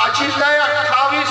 28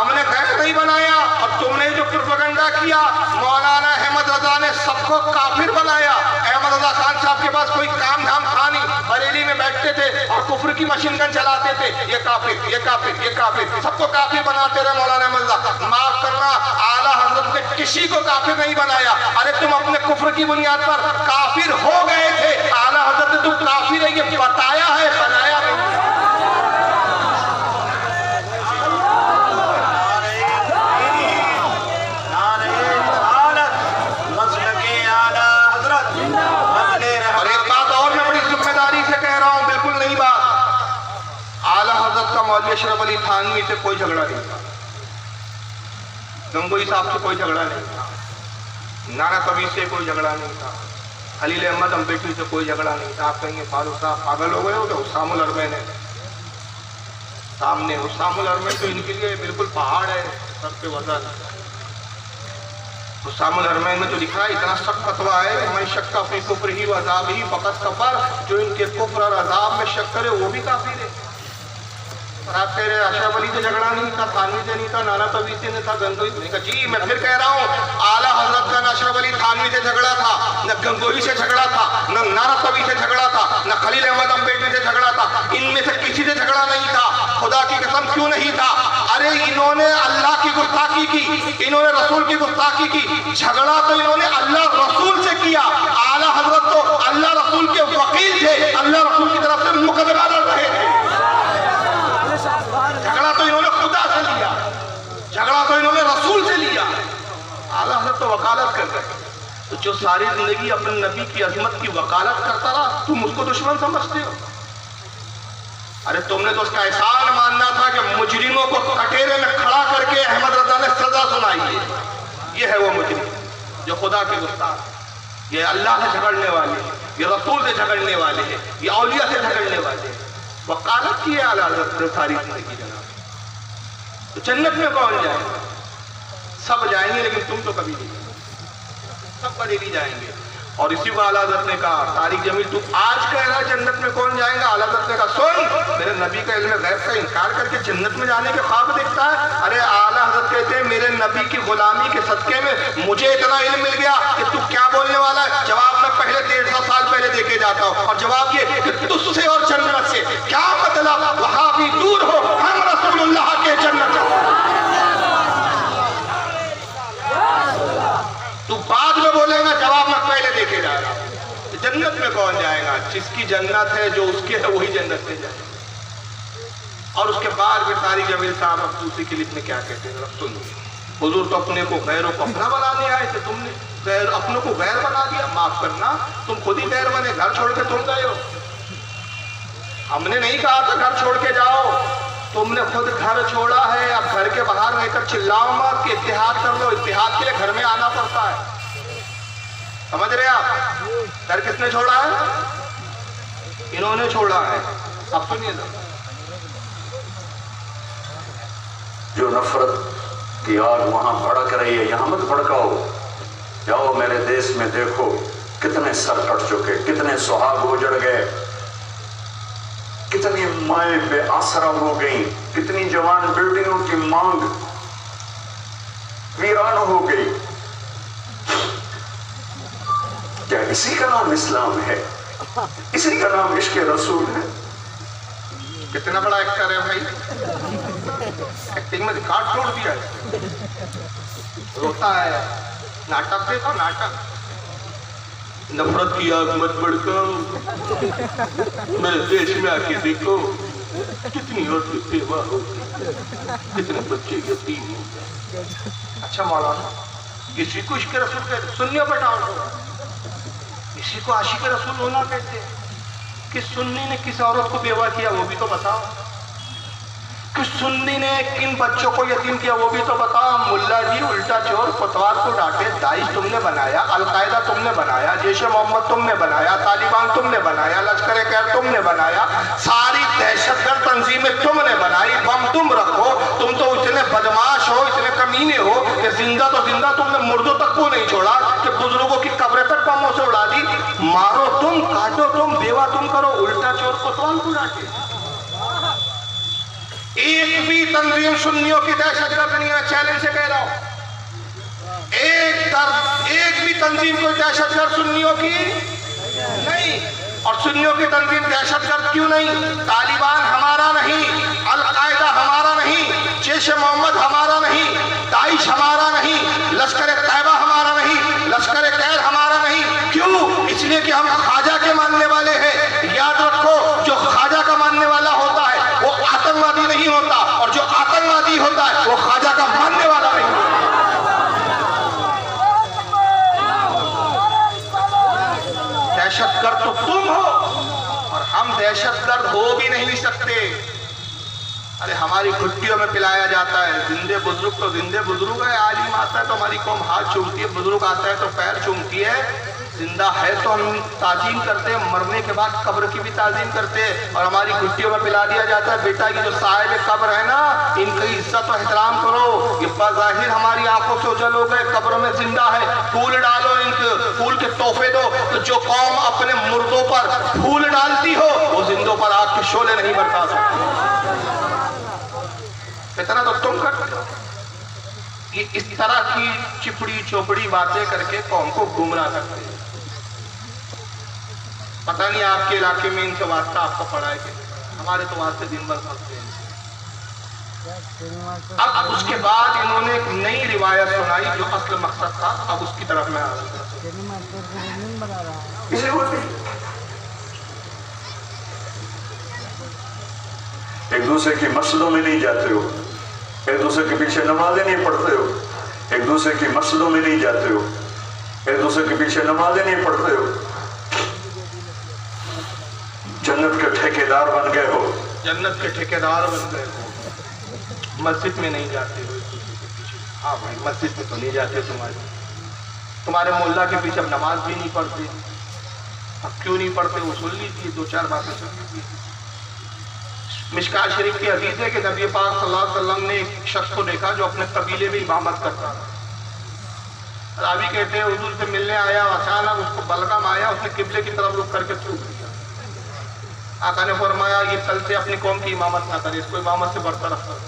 ہم نے غیر نہیں بنایا، اور تم نے جو پروپیگنڈا کیا مولانا احمد رضا نے سب کو کافر بنایا۔ احمد رضا خان صاحب کے پاس کوئی کام دھام تھا نہیں، بریلی میں بیٹھتے تھے اور کفر کی مشین گن چلاتے تھے، یہ کافر یہ کافر یہ کافر، سب کو کافر بناتے رہے مولانا احمد رضا۔ معاف کرنا، اعلیٰ حضرت نے کسی کو کافر نہیں بنایا۔ ارے تم اپنے کفر کی بنیاد پر کافر ہو گئے تھے، اعلیٰ حضرت نے تم کافر ہے یہ بتایا ہے، بنایا نہیں۔ اور ایک بات اور میں بڑی ذمہ داری سے کہہ رہا ہوں، بالکل نئی بات، اعلیٰ حضرت کا مولوی اشرف علی تھانوی سے کوئی جھگڑا نہیں تھا، گنگوئی صاحب سے کوئی جھگڑا نہیں تھا، نانا کبیر سے کوئی جھگڑا نہیں تھا، خلیل احمد امبیڈکر سے کوئی جھگڑا نہیں تھا۔ آپ کہیں گے فاروق صاحب پاگل ہو گئے ہو تو حسام الحرمین ہے سامنے، حسام الحرمین تو ان کے لیے بالکل پہاڑ ہے سب کے وزن۔ حسام الحرمین میں تو لکھا ہے، اتنا سخت فتویٰ ہے کہ میں شک فی کفر ہی و عذاب ہی فقط کفر، جو ان کے کفر اور عذاب میں شک کرے وہ بھی کافر ہے۔ اور آپ کہہ رہے اشرف علی سے جھگڑا نہیں تھا، تھانوی سے نہیں تھا، نانا کبیر سے نہیں تھا، گنگوئی سے نہیں تھا۔ جی میں پھر کہہ رہا ہوں، اعلیٰ حضرت کا نہ اشرف علی تھانوی سے جھگڑا تھا، نہ گنگوئی سے جھگڑا تھا، نہ نانا کبیر سے جھگڑا تھا، نہ خلیل احمد امبیڈکر سے جھگڑا تھا، ان میں سے کسی سے جھگڑا نہیں تھا۔ خدا کی قسم کیوں نہیں تھا؟ ارے انہوں نے اللہ کی گستاخی کی، انہوں نے رسول کی گستاخی کی، جھگڑا تو انہوں نے اللہ رسول سے کیا۔ اعلیٰ حضرت تو اللہ رسول کے وکیل تھے، اللہ رسول کی طرف سے مقدمہ لڑ رہے تھے۔ جھگڑا تو انہوں نے خدا سے لیا، جھگڑا تو انہوں نے رسول سے لیا۔ اعلیٰ حضرت تو وکالت کر رہے، تو جو ساری زندگی اپنے نبی کی عظمت کی وکالت کرتا رہا، تم اس کو دشمن سمجھتے ہو؟ ارے تم نے تو اس کا احسان ماننا تھا کہ مجرموں کو کٹیرے میں کھڑا کر کے احمد رضا نے سزا سنائی ہے۔ یہ ہے وہ مجرم جو خدا کے گستاخ، یہ اللہ سے جھگڑنے والے، یہ رسول سے جھگڑنے والے ہیں، یہ اولیاء سے جھگڑنے والے ہیں۔ وکالت کی ہے اعلیٰ حضرت نے ساری زندگی جناب۔ تو جنت میں کون جائے گا؟ سب جائیں گے لیکن تم تو کبھی نہیں، سب بریلی جائیں گے۔ اور اسی کو اعلیٰ حضرت نے کہا، طارق جمیل تو آج کہہ رہا جنت میں کون جائے گا؟ اعلیٰ حضرت نے کہا سن، میرے نبی کا علم غیب کا انکار کر کے جنت میں جانے کے خواب دیکھتا ہے؟ ارے اعلیٰ حضرت کہتے ہیں میرے نبی کی غلامی کے صدقے میں مجھے اتنا علم مل گیا کہ تو کیا بولنے والا ہے؟ جواب میں پہلے 150 سال پہلے دے کے جاتا ہوں، اور جواب یہ کہ تجھ سے اور جنت سے کیا مطلب، وہاں بھی دور ہو، ہم رسول اللہ کے جنت تو بعد میں بولے گا، جواب میں پہلے دے کے جا رہا ہوں۔ جنت میں کون جائے گا؟ جس کی جنت ہے، جو اس کے ہے وہی جنت میں جائے گا۔ اور اس کے بعد پھر طارق جمیل صاحب اب دوسری کلپ میں کیا کہتے ہیں سن، حضور تو اپنے کو غیروں کو اپنا بنانے آئے تھے، تم نے غیر اپنوں کو غیر بنا دیا۔ معاف کرنا، تم خود ہی غیر بنے، گھر چھوڑ کے تم گئے ہو۔ ہم نے نہیں کہا تھا گھر چھوڑ کے جاؤ، تم نے خود گھر چھوڑا ہے۔ اب گھر کے باہر رہ کر چلاؤ مت کہ اتحاد کر لو، اتحاد کے لیے گھر میں آنا پڑتا ہے، سمجھ رہے آپ؟ گھر کس نے چھوڑا ہے؟ انہوں نے چھوڑا ہے۔ اب سنیے نا، جو نفرت کی آگ وہاں بھڑک رہی ہے یہاں مت بھڑکاؤ، جاؤ میرے دیش میں دیکھو کتنے سر کٹ چکے، کتنے سہاگ اجڑ گئے، کتنی مائیں بے آسرا ہو گئیں، کتنی جوان بیٹیوں کی مانگ ویران ہو گئی۔ کیا اسی کا نام اسلام ہے؟ اسی کا نام عشق رسول ہے؟ کتنا بڑا ایکٹر ہے بھائی، ایکٹنگ میں ریکارڈ توڑ دیا ہے، روتا ہے۔ ناٹک دیکھو، ناٹک، نفرت کی آگ مت بھڑکاؤ، میرے دیش میں آ کے دیکھو کتنی عورتیں بیوہ ہو گئی، کتنے بچے یتیم ہو گئے۔ اچھا مولانا، کسی کو عشق رسول کہتے ہیں، سنیوں پہ ڈاؤن ہو، کسی کو عاشق رسول ہونا کہتے ہیں؟ کس سنی نے کس عورت کو بیوہ کیا وہ بھی تو بتاؤ، کس سنی نے کن بچوں کو یتیم کیا وہ بھی تو بتاؤ۔ ملا جی الٹا چور پتوار کو ڈانٹے، داعش تم نے بنایا، القاعدہ تم نے بنایا، جیش محمد تم نے بنایا، طالبان تم نے بنایا، لشکر خیر تم نے بنایا، ساری دہشت گرد تنظیمیں تم نے بنائی، بم تم رکھو، تم تو اتنے بدماش ہو، اتنے کمینے ہو کہ زندہ تو زندہ تم نے مردوں تک کو نہیں چھوڑا کہ بزرگوں کی قبریں تک بموں سے اڑا دی۔ مارو تم، کاٹو تم، بیوہ تم کرو، الٹا چور پتوار کو ڈانٹے۔ ایک بھی تنظیم سنیوں کی دہشت گرد نہیں ہے، چیلنج سے کہہ رہا ہوں، ایک بھی تنظیم کوئی دہشت گرد سنیوں کی نہیں. اور سنیوں کی تنظیم دہشت گرد کیوں نہیں؟ طالبان ہمارا نہیں، القاعدہ ہمارا نہیں، جیش محمد ہمارا نہیں، داعش ہمارا نہیں، لشکر طیبہ ہمارا نہیں، لشکر قید ہمارا نہیں. کیوں؟ اس لیے کہ ہم خواجہ کے ماننے والے ہیں. یاد رکھو، جو خواجہ کا ماننے والا ہوتا ہے وہ آتنکوادی نہیں ہوتا، اور جو آتنکوادی ہوتا ہے وہ خواجہ کا ماننے والا نہیں ہوتا. دہشت گرد تو تم ہو، اور ہم دہشت گرد ہو بھی نہیں سکتے. ارے ہماری گھٹیوں میں پلایا جاتا ہے، زندے بزرگ تو زندے بزرگ ہے. عالم آتا ہے تو ہماری قوم ہاتھ چومتی ہے، بزرگ آتا ہے تو پیر چومتی ہے. زندہ ہے تو ہم تعظیم کرتے ہیں، مرنے کے بعد قبر کی بھی تعظیم کرتے ہیں. اور ہماری گھٹیوں میں پلا دیا جاتا ہے، بیٹا یہ جو صاحب قبر ہے نا، ان کی عزت و احترام کرو. یہ بظاہر ہماری آنکھوں سے اجل ہو گئے، قبر میں زندہ ہے، پھول ڈالو، ان کے پھول کے تحفے دو. تو جو قوم اپنے مردوں پر پھول ڈالتی ہو وہ زندوں پر آگ کے شعلے نہیں برتا سکتی. اتنا تو تم کرتے ہو. یہ اس طرح کی چپڑی چوپڑی باتیں کر کے قوم کو گمراہ کرتے ہیں. پتہ نہیں آپ کے علاقے میں ان کا واسطہ آپ کو پڑا ہے کہ ہمارے تو واسطے دن بھر پڑھتے ہیں. اب اس کے بعد انہوں نے ایک نئی روایت سنائی جو اصل مقصد تھا. اب اس کی طرف میں آ رہا ہوں. ایک دوسرے کی مسجدوں میں نہیں جاتے ہو، ایک دوسرے کے پیچھے نمازیں نہیں پڑھتے ہو، ایک دوسرے کی مسجدوں میں نہیں جاتے ہو، ایک دوسرے کے پیچھے نمازیں نہیں پڑھتے ہو. جنت کے ٹھیکیدار بن گئے ہو، جنت کے ٹھیکیدار بن گئے ہو. مسجد میں نہیں جاتے ہو ایک دوسرے کے پیچھے. ہاں بھائی مسجد میں تو نہیں جاتے، تمہارے مولا کے پیچھے اب نماز بھی نہیں پڑھتے. اب کیوں نہیں پڑھتے وہ سن لیجیے، دو چار باتیں سن لیجیے. مشکات شریف کی حدیث ہے کہ نبی پاک صلی اللہ علیہ وسلم نے ایک شخص کو دیکھا جو اپنے قبیلے میں امامت کرتا تھا. راوی کہتے ہیں حضور سے ملنے آیا، اچانک اس کو بلغم آیا، اس نے قبلے کی طرف رخ کر کے تھوک دیا. آقا نے فرمایا یہ کل سے اپنی قوم کی امامت نہ کرے، اس کو امامت سے برطرف کر.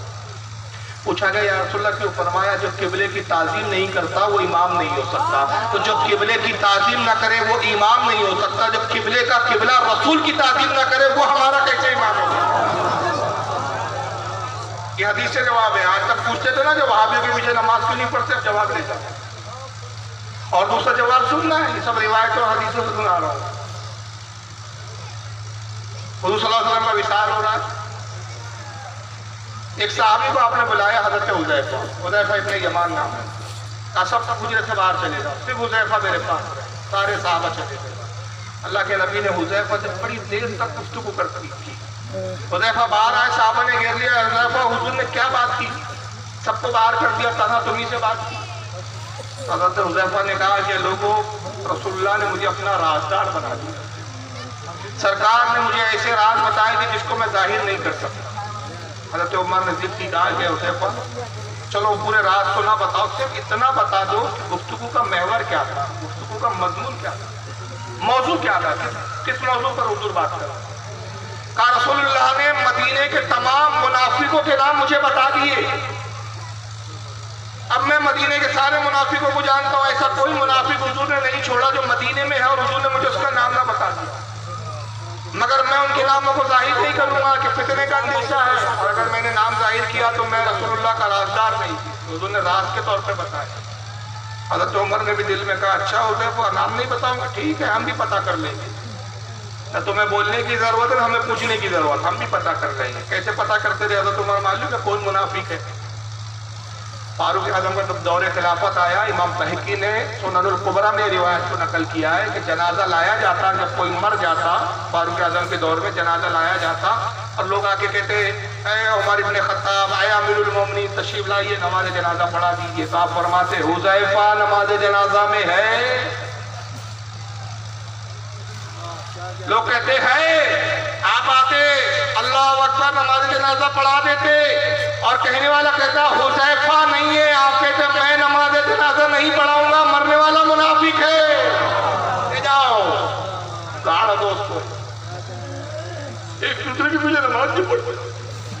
پوچھا گیا یا رسول اللہ کیوں؟ فرمایا جو قبلے کی تعظیم نہیں کرتا وہ امام نہیں ہو سکتا. تو جو قبلے کی تعظیم نہ کرے وہ امام نہیں ہو سکتا. جو قبلے کا قبلہ رسول کی تعظیم نہ کرے وہ ہمارا کیسے امام ہوگا؟ یہ حدیث سے جواب ہے. آج تک پوچھتے تھے نا جو وہابیوں کے پیچھے نماز کیوں نہیں پڑھتے، اب جواب دے جاتے. اور دوسرا جواب سننا ہے، یہ سب روایتوں اور حدیثوں سے سنا رہا ہوں. حضور صلی اللہ علیہ وسلم کا وصال ہو رہا ہے. ایک صحابی کو آپ نے بلایا، حضرت حذیفہ، حذیفہ ابن یمان نام ہے. کہا سب حجرے سے باہر چلے جاؤ، صرف حذیفہ میرے پاس رہے. سارے صحابہ چلے گئے. اللہ کے نبی نے حذیفہ سے بڑی دیر تک گفتگو کرتی کی. حذیفہ باہر آئے، صحابہ نے گھیر لیا. حذیفہ حضور نے کیا بات کی؟ سب کو باہر کر دیا، تنہا تمہیں سے بات کی. حضرت حذیفہ نے کہا کہ لوگوں، رسول اللہ نے مجھے اپنا رازدار بنا دیا. سرکار نے مجھے ایسے راز بتائے کہ جس کو میں ظاہر نہیں کر سکتا. حضرت عمر نے ضد کی، کہا کہ حذیفہ چلو پورے راز تو نہ بتاؤ، صرف اتنا بتا دو کہ گفتگو کا محور کیا تھا، گفتگو کا مضمون کیا تھا، موضوع کیا تھا، کس موضوع پر حضور بات کر رہا. کہا رسول اللہ نے مدینے کے تمام منافقوں کے نام مجھے بتا دیے. اب میں مدینے کے سارے منافقوں کو جانتا ہوں، ایسا کوئی منافق حضور نے نہیں چھوڑا جو مدینے میں ہے اور حضور نے مجھے اس کا نام نہ بتا دیا. مگر میں ان کے ناموں کو ظاہر نہیں کروں گا کہ فتنے کا اندیشہ ہے، اور اگر میں نے نام ظاہر کیا تو میں رسول اللہ کا رازدار نہیں. حضور نے راز کے طور پہ بتایا. حضرت عمر نے بھی دل میں کہا اچھا حذیفہ نام نہیں بتاؤں گا، ٹھیک ہے ہم بھی پتہ کر لیں گے. نہ تمہیں بولنے کی ضرورت ہے، ہمیں پوچھنے کی ضرورت، ہم بھی پتہ کر لیں گے. کیسے پتہ کرتے تھے حضرت عمر؟ معلوم ہے کون منافق ہے. فاروق اعظم کا جب دور خلافت آیا، امام بہقی نے سنن الکبریٰ میں روایت کو نقل کیا ہے کہ جنازہ لایا جاتا، جب کوئی مر جاتا فاروق اعظم کے دور میں جنازہ لایا جاتا اور لوگ آ کے کہتے اے عمر ابن خطاب، اے امیر المومنین تشریف لائیے، نماز جنازہ پڑھا دیجیے. تو آپ فرماتے حذیفہ نماز جنازہ میں ہے. لوگ کہتے ہیں، آپ آتے اللہ اکبر نماز جنازہ پڑھا دیتے، اور کہنے والا کہتا حذیفہ نہیں ہے. آپ کہتے میں نماز جنازہ نہیں پڑھاؤں گا، مرنے والا منافق ہے. لے جاؤ گاڑ دوستو، ایک دوسرے کے پیچھے نماز نہیں پڑھتے.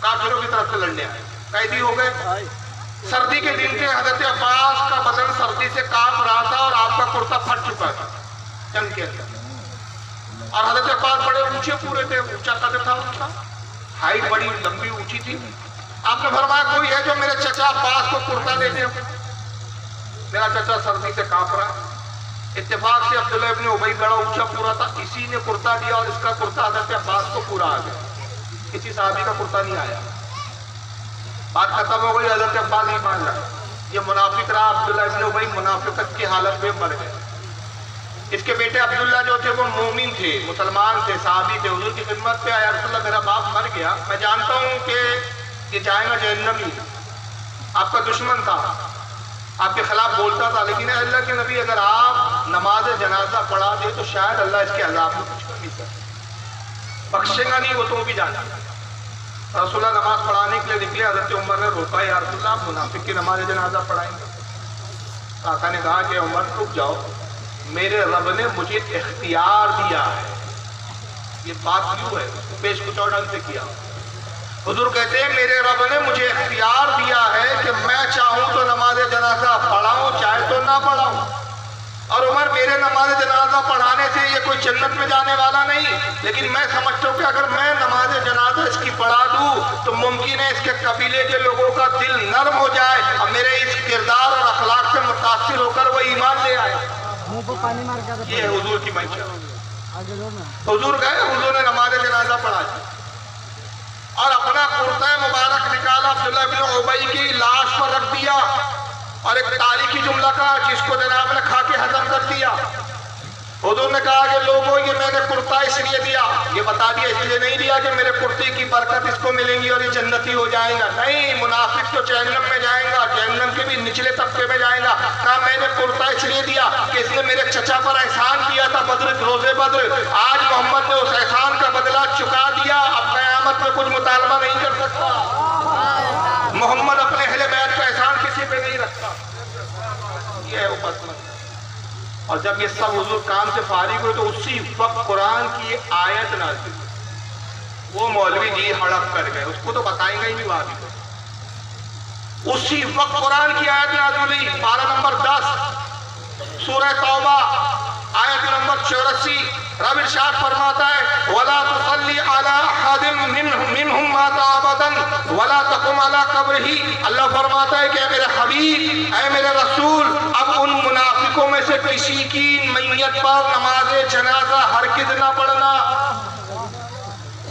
کافروں کی طرف سے لڑنے آئے، قیدی ہو گئے۔ سردی کے دن تھے، حضرت عباس کا بدن سردی سے کانپ رہا تھا اور آپ کا کرتا پھٹ چکا تھا جنگ کے اندر، اور حضرت عباس بڑے اونچے پورے تھے، اونچا قد تھا ان کا، ہائٹ بڑی لمبی اونچی تھی۔ آپ نے فرمایا کوئی ہے جو میرے چچا عباس کو کرتا دے دے، میرا چچا سردی سے کانپ رہا ہے۔ اتفاق سے عبداللہ ابن ابی بڑا اونچا پورا تھا، اسی نے کرتا دیا اور اس کا کرتا حضرت عباس کو پورا آ گیا، کسی صحابی کا کرتا نہیں آیا۔ بات ختم ہو گئی، حضرت عباس نہیں مان رہا، یہ منافق رہا عبداللہ ابن ابی، منافقت کی حالت میں مر گئے۔ اس کے بیٹے عبداللہ جو تھے وہ مومن تھے، مسلمان تھے، صحابی تھے، حضور کی خدمت پہ آیا، رسول اللہ میرا باپ مر گیا، میں جانتا ہوں کہ یہ جائے گا جہنم ہی، آپ کا دشمن تھا، آپ کے خلاف بولتا تھا، لیکن اللہ کے نبی اگر آپ نماز جنازہ پڑھا دے تو شاید اللہ اس کے عذاب میں کچھ کمی کر بخشے گا نہیں، وہ تو بھی جانا۔ رسول اللہ نماز پڑھانے کے لیے نکلے، حضرت عمر نے روکا، یا رسول اللہ منافق کی نماز جنازہ پڑھائیں گے؟ آقا نے کہا کہ عمر رک جاؤ، میرے رب نے مجھے اختیار دیا ہے، یہ بات کیوں ہے، پیش کچھ اور ڈھنگ سے کیا۔ حضور کہتے ہیں میرے رب نے مجھے اختیار دیا ہے کہ میں چاہوں تو نماز جنازہ پڑھاؤں، چاہے تو نہ پڑھاؤں۔ اور عمر میرے نماز جنازہ پڑھانے سے یہ کوئی جنت میں جانے والا نہیں، لیکن میں سمجھتا ہوں کہ اگر میں نماز جنازہ اس کی پڑھا دوں تو ممکن ہے اس کے قبیلے کے لوگوں کا دل نرم ہو جائے اور میرے اس کردار اور اخلاق سے متاثر ہو کر وہ ایمان لے آئے۔ یہ حضور کی منشا۔ حضور گئے، حضور نے نماز جنازہ پڑھا دی اور اپنا کرتا مبارک نکالا، عبداللہ بن ابی کی لاش پر رکھ دیا اور ایک تاریخی جملہ کہا جس کو جناب نے کھا کے ہضم کر دیا۔ حضور نے کہا کہ لوگوں یہ میں نے کرتا اس لیے دیا، یہ بتا دیا اس لیے نہیں دیا کہ میرے کرتے کی برکت اس کو ملے گی اور یہ جنتی ہو جائے گا، نہیں، منافق تو جہنم میں جائے گا، جہنم کے بھی نچلے طبقے میں جائے گا۔ کہا میں نے کرتا اس لیے دیا کہ اس نے میرے چچا پر احسان کیا تھا بدر، روزے بدر، آج محمد نے اس احسان کا بدلہ چکا دیا، اب قیامت میں کچھ مطالبہ نہیں کر سکتا۔ محمد اپنے اہل بیت کا احسان کسی پہ نہیں رکھتا، یہ ہے وہ بات۔ اور جب یہ سب حضور کام سے فارغ ہوئے تو اسی وقت قرآن کی آیت نازل ہوئی، وہ مولوی جی ہڑپ کر گئے، اس کو تو بتائیں گے ہی نہیں وہاں بھی۔ اسی وقت قرآن کی آیت نازل ہوئی، پارہ نمبر 10 سورہ توبہ آیت نمبر 84، رب ارشاد فرماتا ہے وَلَا تُصَلِّ عَلَىٰ أَحَدٍ مِّنْهُمْ مَاتَ أَبَدًا وَلَا تَقُمْ عَلَىٰ قَبْرِهِ۔ اللہ فرماتا ہے کہ اے میرے حبیب، اے میرے رسول، اب ان منافقوں میں سے کسی کی میت پر نماز جنازہ ہرگز نہ پڑھنا۔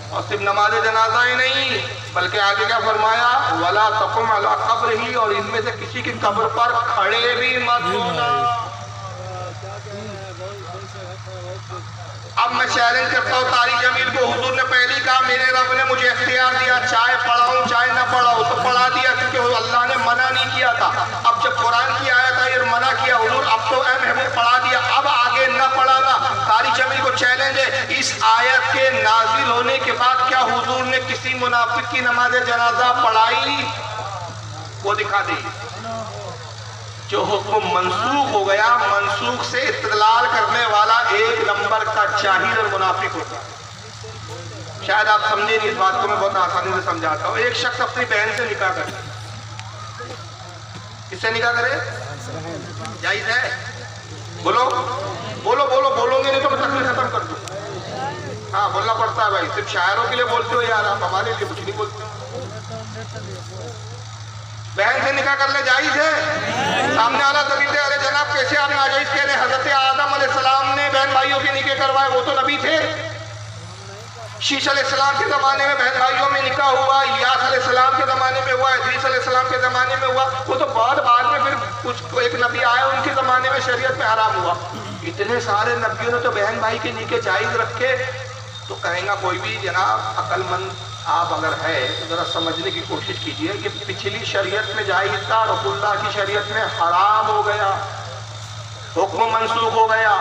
اور صرف نماز جنازہ ہی نہیں بلکہ آگے کیا فرمایا وَلَا تَقُمْ عَلَىٰ قَبْرِهِ، اور ان میں سے کسی کی قبر پر کھڑے بھی مت ہونا۔ اب میں چیلنج کرتا ہوں طارق جمیل کو، حضور نے پہلی کہا میرے رب نے مجھے اختیار دیا، چاہے پڑھاؤں چاہے نہ پڑھاؤں، تو پڑھا دیا کیونکہ اللہ نے منع نہیں کیا تھا۔ اب جب قرآن کی آیت آئی اور منع کیا، حضور اب تو اے محبوب پڑھا دیا، اب آگے نہ پڑھانا۔ طارق جمیل کو چیلنج ہے، اس آیت کے نازل ہونے کے بعد کیا حضور نے کسی منافق کی نماز جنازہ پڑھائی؟ وہ دکھا دیں۔ جو حکم منسوخ ہو گیا، منسوخ سے استدلال کرنے والا ایک نمبر کا جاہل اور منافق ہوتا ہے۔ شاید آپ سمجھے نہیں اس بات کو، میں بہت آسانی سے سمجھاتا ہوں۔ ایک شخص اپنی بہن سے نکاح کرے، کس سے نکاح کرے؟ جائز ہے؟ بولو بولو بولو، بولو گے نہیں تو میں تقریر ختم کر دوں۔ ہاں بولنا پڑتا ہے بھائی، صرف شاعروں کے لیے بولتے ہو یار، آپ ہمارے لیے کچھ نہیں بولتے۔ بہن سے نکاح کرنے جائز ہے؟ سامنے والا دلیل دے، ارے جناب کیسے آپ ناجائز کہہ رہے ہیں؟ حضرت آدم علیہ السلام نے بہن بھائیوں کے نکاح کروائے، وہ تو نبی تھے۔ شیش علیہ السلام کے زمانے میں بہن بھائیوں میں نکاح ہوا، یاس علیہ السلام کے زمانے میں ہوا، ادریس علیہ السلام کے زمانے میں ہوا، وہ تو بہت بعد میں پھر کچھ ایک نبی آیا ان کے زمانے میں شریعت میں حرام ہوا۔ اتنے سارے نبیوں نے تو بہن بھائی کے نکاح جائز رکھے، تو کہیں گا کوئی بھی جناب عقل مند آپ اگر ہے تو ذرا سمجھنے کی کوشش کیجئے کہ پچھلی شریعت میں جائز تھا، رسول اللہ کی شریعت میں حرام ہو گیا، حکم منسوخ ہو گیا۔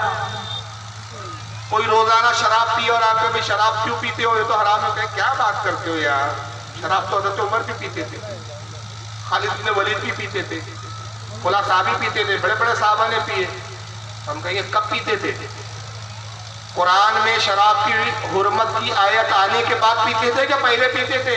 کوئی روزانہ شراب پیے اور آپ کبھی شراب کیوں پیتے ہو، یہ تو حرام ہے، کہیں کیا بات کرتے ہو یار، شراب تو حضرت عمر بھی پیتے تھے، خالد بن ولید بھی پیتے تھے، خلا صحابی پیتے تھے، بڑے بڑے صحابہ نے پیے۔ ہم کہیں کب پیتے تھے؟ قرآن میں شراب کی حرمت کی آیت آنے کے بعد پیتے تھے کہ پہلے پیتے تھے؟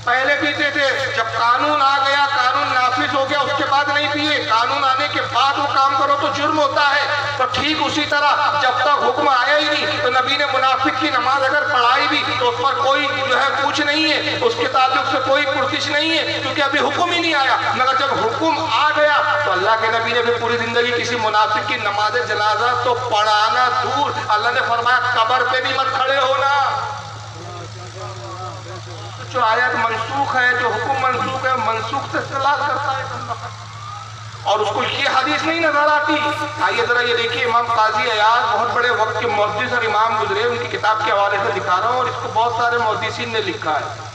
پہلے پیتے تھے، جب قانون آ گیا، قانون نافذ ہو گیا، اس کے بعد نہیں پیے، قانون آنے کے بعد وہ کام کرو تو جرم ہوتا ہے۔ تو ٹھیک اسی طرح جب تک حکم آیا ہی نہیں تو نبی نے منافق کی نماز اگر پڑھائی بھی تو اس پر کوئی جو ہے پوچھ نہیں ہے، اس کے تعلق سے کوئی پرتش نہیں ہے، کیونکہ ابھی حکم ہی نہیں آیا۔ مگر جب حکم آ گیا تو اللہ کے نبی نے بھی پوری زندگی کسی منافق کی نماز جنازہ تو پڑھانا دور، اللہ نے فرمایا قبر پہ بھی مت کھڑے ہونا۔ جو آیت منسوخ ہے، جو حکم منسوخ ہے، منسوخ سے استدلال کرتا ہے اور اس کو یہ حدیث نہیں نظر آتی۔ آئیے ذرا یہ دیکھیے، امام قاضی عیاض بہت بڑے وقت کے محدث اور امام گزرے، ان کی کتاب کے حوالے سے دکھا رہا ہوں، اور اس کو بہت سارے محدثین نے لکھا ہے۔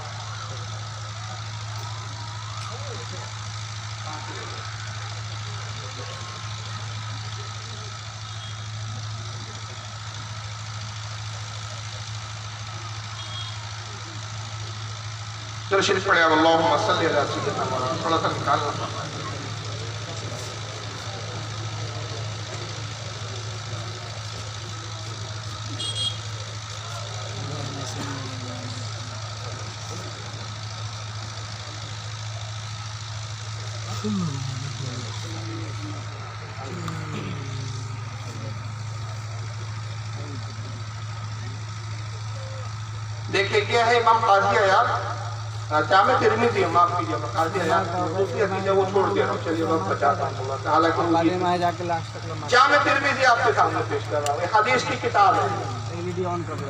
چلو شریف پڑھے، اللہم صلی علی سیدنا محمد، تھوڑا سا نکالنا پڑتا ہے۔ دیکھیں کیا ہے امام قاضی عیاض، جامع ترمذی، معاف کیجیے قاضی عیاض دوسری حدیث ہے وہ چھوڑ دیا رہا ہوں، چلیے وقت بچاتا ہوں، حالانکہ جامع ترمذی آپ کے سامنے پیش کر رہا ہوں، یہ حدیث کی کتاب ہے۔